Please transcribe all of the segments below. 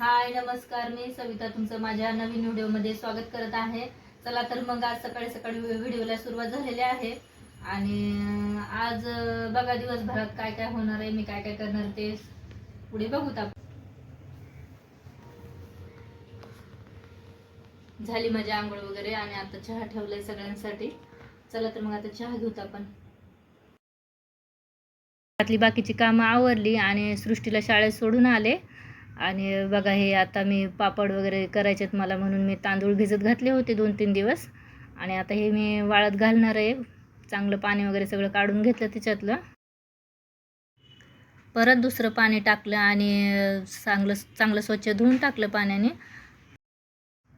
हाय नमस्कार, मी सविता तुमचं माझ्या नवीन व्हिडिओमध्ये स्वागत करत आहे. चला तर मग आज सकाळी सकाळी व्हिडिओला सुरुवात झालेली आहे. आणि आज बघा दिवसभरात काय काय होणार आहे, मी काय काय करणार ते पुढे बघूत आपण. झाली माझी आंघोळ वगैरे आणि आता चहा ठेवलाय सगळ्यांसाठी. चला तर मग आता चहा घेऊत आपण. घरातली बाकीची कामं आवरली आणि सृष्टीला शाळेत सोडून आले. आणि बघा हे आता मी पापड वगैरे करायचेत मला, म्हणून मी तांदूळ भिजत घातले होते 2-3 दिवस. आणि आता हे मी वाळत घालणार आहे. चांगलं पाणी वगैरे सगळं काढून घेतलं त्याच्यातलं. परत दुसरं पाणी टाकलं आणि चांगलं चांगलं स्वच्छ धुवून टाकलं पाण्याने.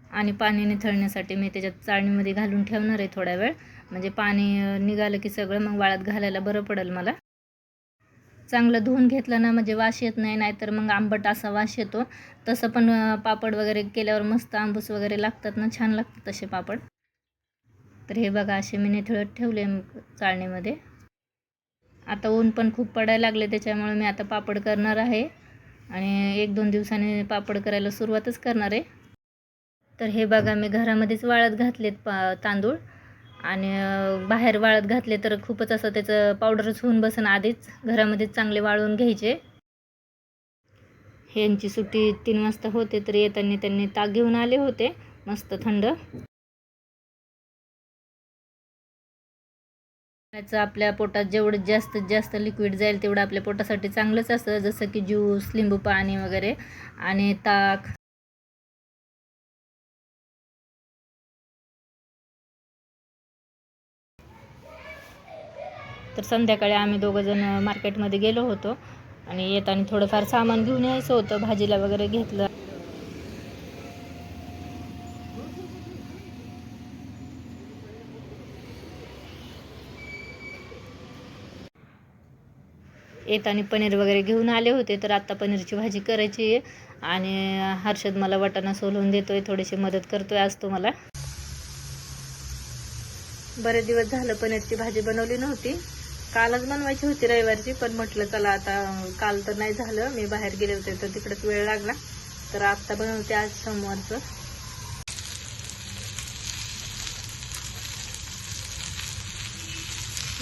आणि पाणी निथळण्यासाठी मी त्याच्यात चाळणीमध्ये घालून ठेवणार आहे थोडा वेळ. म्हणजे पाणी निघालं की सगळं मग वाळत घालायला बरं पडेल मला. चांगलं धुवून घेतलं ना म्हणजे वास येत नाही, नाहीतर मग आंबट असा वास येतो. तसं पण पापड वगैरे केल्यावर मस्त आंबूस वगैरे लागतात ना, छान लागतात तसे पापड. तर हे बघा असे मी निथळत ठेवले चाळणीमध्ये. आता ऊन पण खूप पडायला लागले, त्याच्यामुळे मी आता पापड करणार आहे. आणि 1-2 दिवसांनी पापड करायला सुरुवातच करणार आहे. तर हे बघा मी घरामध्येच वाळत घातलेत तांदूळ. आणि बाहेर वाळत घातले तर खूपच असं त्याचं पावडरच होऊन बसन. आधीच घरामध्येच चांगले वाळवून घ्यायचे. ह्यांची सुट्टी 3 वाजता होते, तर येताना त्यांनी ताक घेऊन आले होते मस्त थंड. त्याचं आपल्या पोटात जेवढं जास्तीत जास्त लिक्विड जाईल तेवढं आपल्या पोटासाठी चांगलंच असतं, जसं की ज्यूस, लिंबू पाणी वगैरे आणि ताक. तर संध्याकाळी आम्ही दोघंजण मार्केटमध्ये गेलो होतो आणि येताना थोडंफार सामान घेऊन यायचं होतं, भाजीला वगैरे घेतलं. येताना पनीर वगैरे घेऊन आले होते, तर आत्ता पनीरची भाजी करायची आहे. आणि हर्षद मला वाटाणा सोलून देतोय, थोडीशी मदत करतोय आज तो मला. बरेच दिवस झालं पनीरची भाजी बनवली नव्हती. कालच बनवायची होती रविवारची, पण म्हटलं चला आता काल तर नाही झालं, मी बाहेर गेले होते तर तिकडेच वेळ लागला. तर आत्ता बनवते आज सोमवारचं.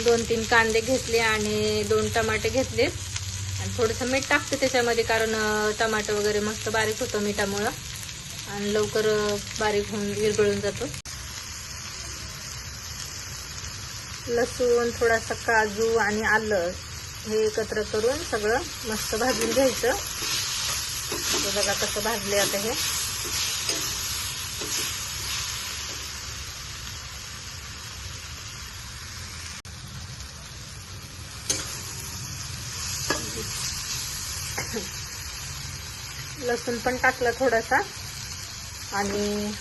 2-3 कांदे घेतले आणि 2 टमाटे घेतले. आणि थोडंसं मीठ टाकते त्याच्यामध्ये, कारण टमाटर वगैरे मस्त बारीक होतं मिठामुळं आणि लवकर बारीक होऊन विरघळून जातो. लसूण, थोडासा काजू आणि आलं हे एकत्र करून सगळं मस्त भाजून घ्यायचं. बघा कसं भाजले आता हे. लसूण पण टाकला थोडासा आणि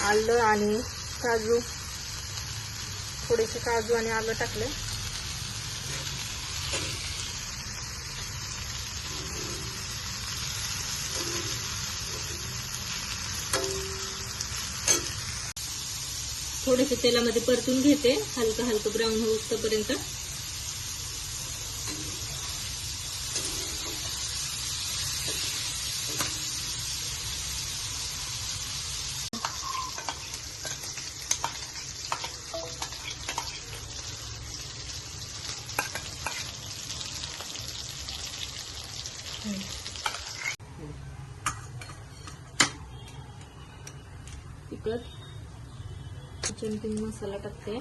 आलं आणि काजू, थोडेसे काजू आणि आलं टाकले. थोडेसे तेलामध्ये परतून घेते, हलकं हलकं ब्राऊन होईपर्यंत. तिखट, किचन किंग मसाला टाकते.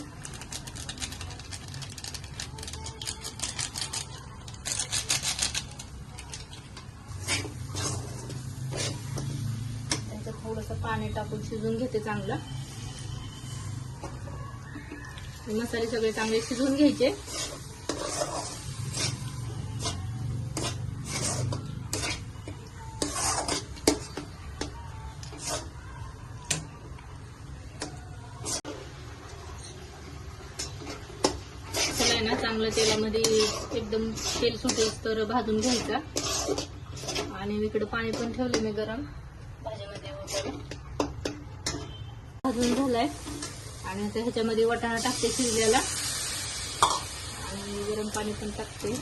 त्याच्यात थोडंसं पाणी टाकून शिजवून घेते चांगलं. मसाले सगळे चांगले शिजवून घ्यायचे. ना चांगलं तेलामध्ये एकदम तेल सुटेल तर भाजून घ्यायचा. आणि इकडे पाणी पण ठेवले मी गरम भाजीमध्ये वगैरे. भाजून झालाय आणि आता ह्याच्यामध्ये वाटाणा टाकते शिजलेला आणि गरम पाणी पण टाकते.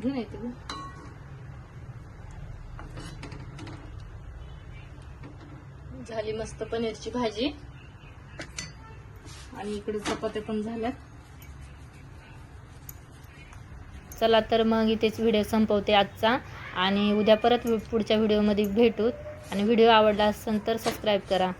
घे नाही ते. झाली मस्त पनीरची भाजी आणि इकडे चपात्या पण झाल्यात. चला तर मग इथेच व्हिडिओ संपवते आजचा, आणि उद्या परत पुढच्या व्हिडिओमध्ये भेटू. आणि व्हिडिओ आवडला असेल तर सबस्क्राईब करा.